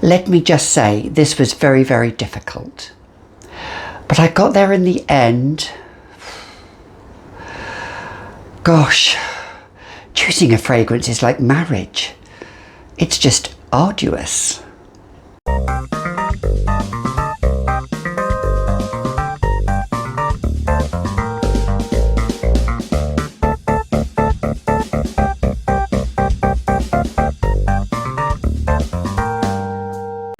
Let me just say, this was very, very difficult. But I got there in the end. Gosh, choosing a fragrance is like marriage. It's just arduous.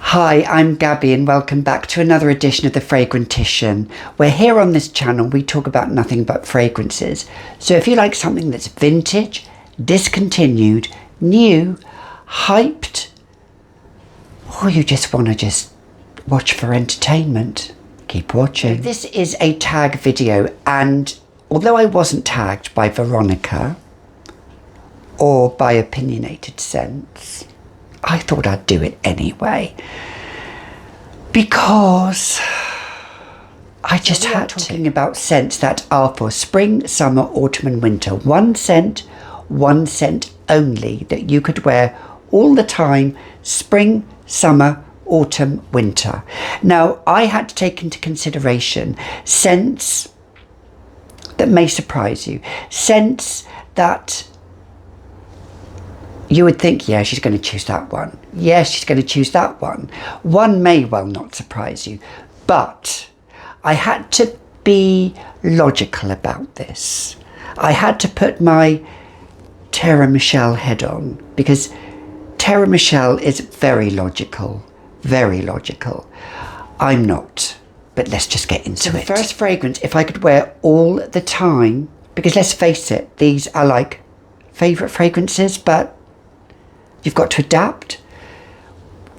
Hi, I'm Gabby and welcome back to another edition of The Fragrantician, where here on this channel we talk about nothing but fragrances. So if you like something that's vintage, discontinued, new, hyped, or you just want to watch for entertainment, keep watching. This is a tag video, and although I wasn't tagged by Veronica or by Opinionated Scents, I thought I'd do it anyway, because I just had to. Talking about scents that are for spring, summer, autumn and winter. One scent only that you could wear all the time, spring, summer, autumn, winter. Now, I had to take into consideration scents that may surprise you, scents that you would think, yeah, she's going to choose that one. Yeah, she's going to choose that one. One may well not surprise you, but I had to be logical about this. I had to put my Terra Michelle head on, because Terra Michelle is very logical, very logical. I'm not, but let's just get into it. The first fragrance, if I could wear all the time, because let's face it, these are like favourite fragrances, but you've got to adapt.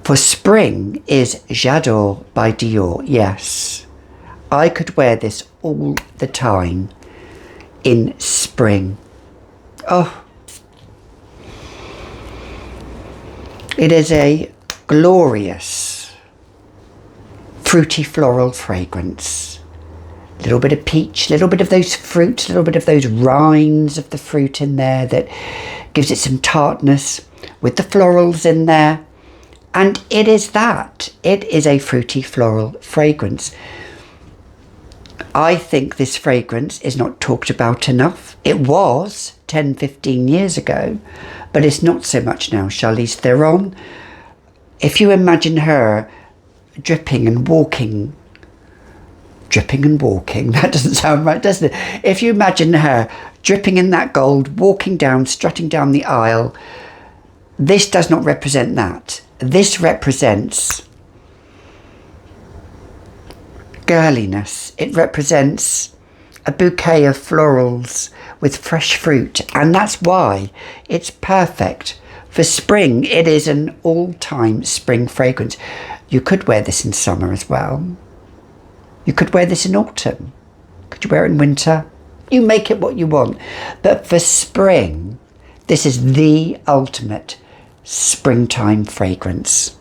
For spring is J'adore by Dior. Yes, I could wear this all the time in spring. Oh, it is a glorious fruity floral fragrance. A little bit of peach, a little bit of those fruits, a little bit of those rinds of the fruit in there that gives it some tartness, with the florals in there. And it is that. It is a fruity floral fragrance. I think this fragrance is not talked about enough. It was 10-15 years ago, but it's not so much now. Charlize Theron, if you imagine her dripping and walking, that doesn't sound right, doesn't it? If you imagine her dripping in that gold, walking down, strutting down the aisle, this does not represent that. This represents girliness. It represents a bouquet of florals with fresh fruit, and that's why it's perfect for spring. It is an all-time spring fragrance. You could wear this in summer as well. You could wear this in autumn. Could you wear it in winter? You make it what you want. But for spring, this is the ultimate springtime fragrance.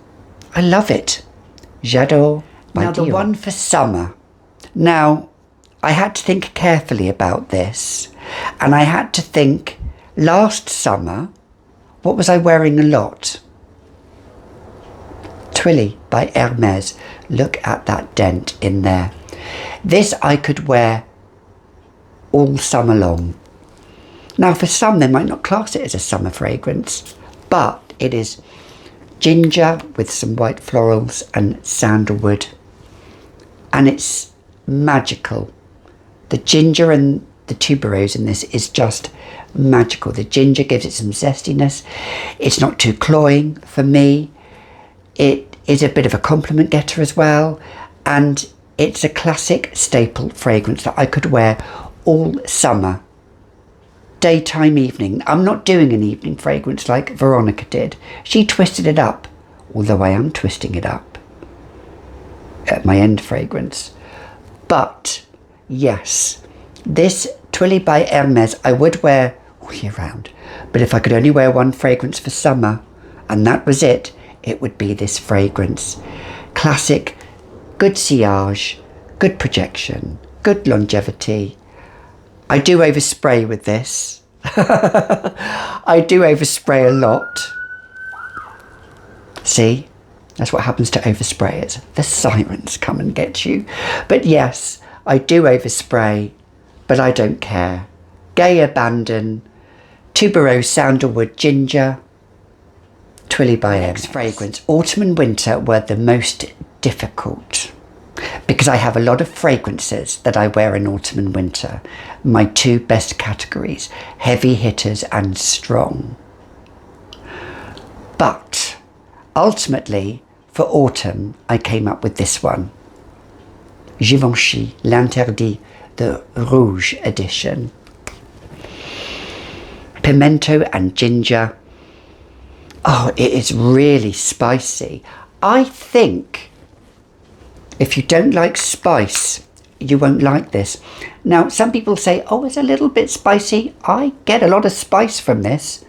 I love it. J'adore by Dior. Now the one for summer. Now, I had to think carefully about this, and I had to think, last summer, what was I wearing a lot? Twilly by Hermes. Look at that dent in there. This I could wear all summer long. Now for some, they might not class it as a summer fragrance, but it is ginger with some white florals and sandalwood, and it's magical. The ginger and the tuberose in this is just magical. The ginger gives it some zestiness. It's not too cloying for me. It is a bit of a compliment getter as well, and it's a classic staple fragrance that I could wear all summer. Daytime, evening. I'm not doing an evening fragrance like Veronica did. She twisted it up, although I am twisting it up at my end fragrance. But yes, this Twilly by Hermes I would wear all year round. But if I could only wear one fragrance for summer, and that was it, it would be this fragrance. Classic, good sillage, good projection, good longevity. I do overspray with this. I do overspray a lot. See? That's what happens to oversprayers. The sirens come and get you. But yes, I do overspray, but I don't care. Gay Abandon, Tuberose Sandalwood Ginger, Twilly by Hermes fragrance. Autumn and winter were the most difficult because I have a lot of fragrances that I wear in autumn and winter. My two best categories, heavy hitters and strong. But ultimately, for autumn, I came up with this one. Givenchy L'interdit, the Rouge edition. Pimento and ginger. Oh, it is really spicy. I think if you don't like spice, you won't like this. Now, some people say, oh, it's a little bit spicy. I get a lot of spice from this,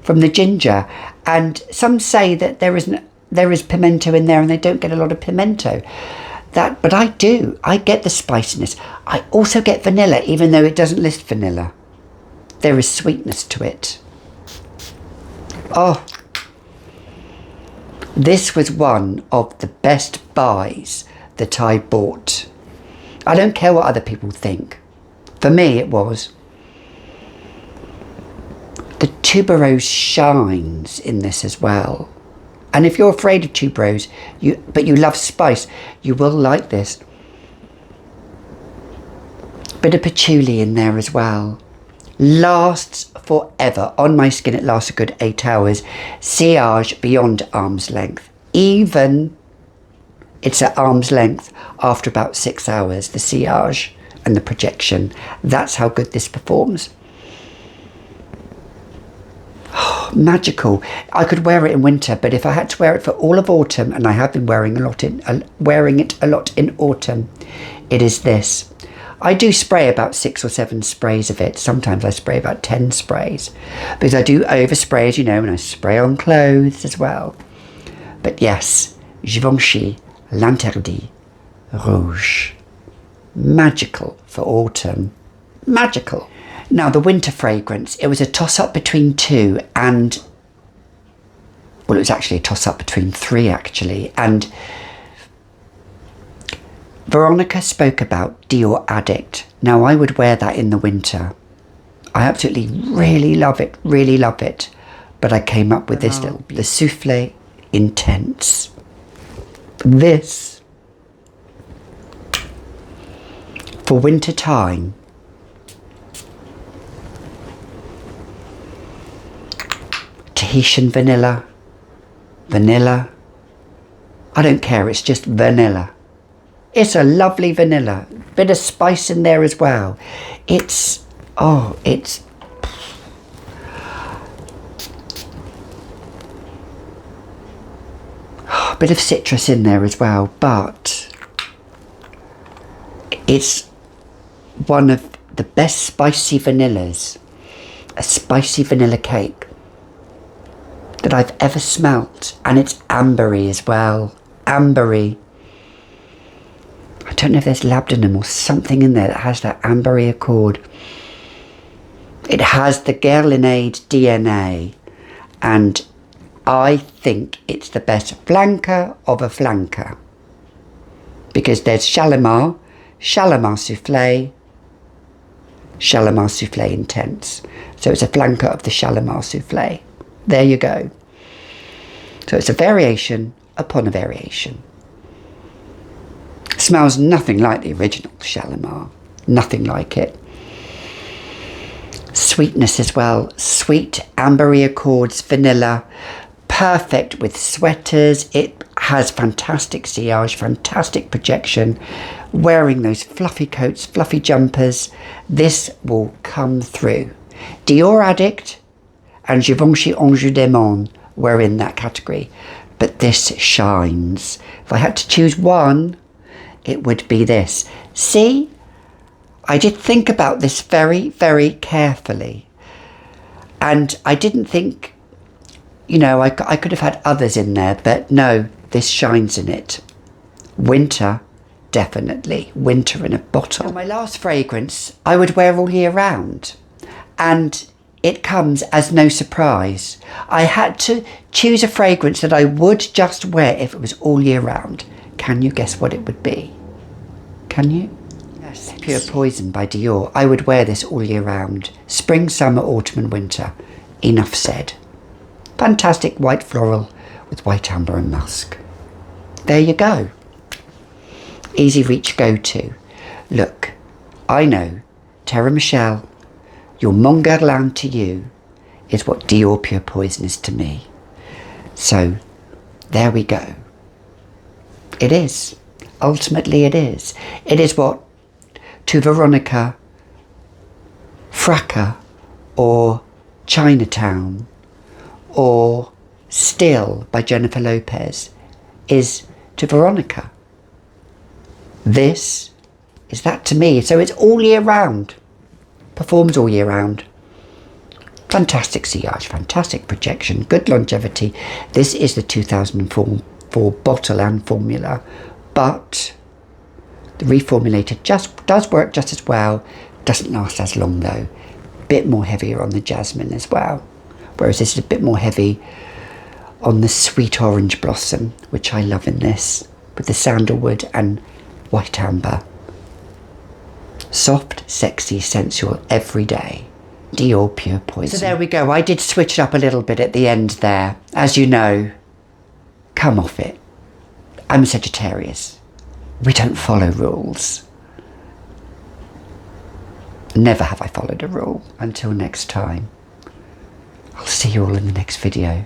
from the ginger. And some say that there is pimento in there and they don't get a lot of pimento. But I do. I get the spiciness. I also get vanilla, even though it doesn't list vanilla. There is sweetness to it. Oh, this was one of the best buys that I bought. I don't care what other people think. For me, it was. The tuberose shines in this as well. And if you're afraid of tuberose, but you love spice, you will like this. Bit of patchouli in there as well. Lasts forever. On my skin, it lasts a good 8 hours. Sillage beyond arm's length. Even it's at arm's length after about 6 hours, the sillage and the projection. That's how good this performs. Oh, magical. I could wear it in winter, but if I had to wear it for all of autumn, and I have been wearing it a lot in autumn, it is this. I do spray about 6 or 7 sprays of it. Sometimes I spray about 10 sprays because I do overspray, as you know, and I spray on clothes as well. But yes, Givenchy L'interdit Rouge. Magical for autumn. Magical. Now, the winter fragrance, it was a toss-up between two and, well, it was actually a toss-up between 3, actually. And Veronica spoke about Dior Addict. Now, I would wear that in the winter. I absolutely really love it. But I came up with this little, the Souflee Intense. This, for winter time, Tahitian vanilla. I don't care, it's just vanilla. It's a lovely vanilla. Bit of spice in there as well. It's a bit of citrus in there as well, but it's one of the best spicy vanillas, a spicy vanilla cake that I've ever smelt. And it's ambery as well. Ambery. I don't know if there's labdanum or something in there that has that ambery accord. It has the Guerlain DNA, and I think it's the best flanker of a flanker. Because there's Shalimar, Shalimar Souflee, Shalimar Souflee Intense. So it's a flanker of the Shalimar Souflee. There you go. So it's a variation upon a variation. Smells nothing like the original Shalimar. Nothing like it. Sweetness as well. Sweet, ambery accords, vanilla. Perfect with sweaters. It has fantastic sillage, fantastic projection. Wearing those fluffy coats, fluffy jumpers. This will come through. Dior Addict and Givenchy L'interdit were in that category. But this shines. If I had to choose one, it would be this. See, I did think about this very, very carefully. And I didn't think, you know, I could have had others in there, but no, this shines in it. Winter, definitely. Winter in a bottle. Now, my last fragrance, I would wear all year round. And it comes as no surprise. I had to choose a fragrance that I would just wear if it was all year round. Can you guess what it would be? Can you? Yes, Pure Poison by Dior. I would wear this all year round. Spring, summer, autumn and winter. Enough said. Fantastic white floral with white amber and musk. There you go. Easy reach go-to. Look, I know, Terra Michelle, your Mon Guerlain to you is what Dior Pure Poison is to me. So, there we go. It is. Ultimately it is. It is what to Veronica, Fracas, or Chinatown, or Still by Jennifer Lopez is to Veronica. This is that to me. So it's all year round. Performs all year round. Fantastic sillage, fantastic projection, good longevity. This is the 2004 bottle and formula, but the reformulated just does work just as well. Doesn't last as long though. Bit more heavier on the jasmine as well. Whereas this is a bit more heavy on the sweet orange blossom, which I love in this, with the sandalwood and white amber. Soft, sexy, sensual, every day. Dior Pure Poison. So there we go. I did switch it up a little bit at the end there. As you know, come off it. I'm a Sagittarius. We don't follow rules. Never have I followed a rule. Until next time. I'll see you all in the next video.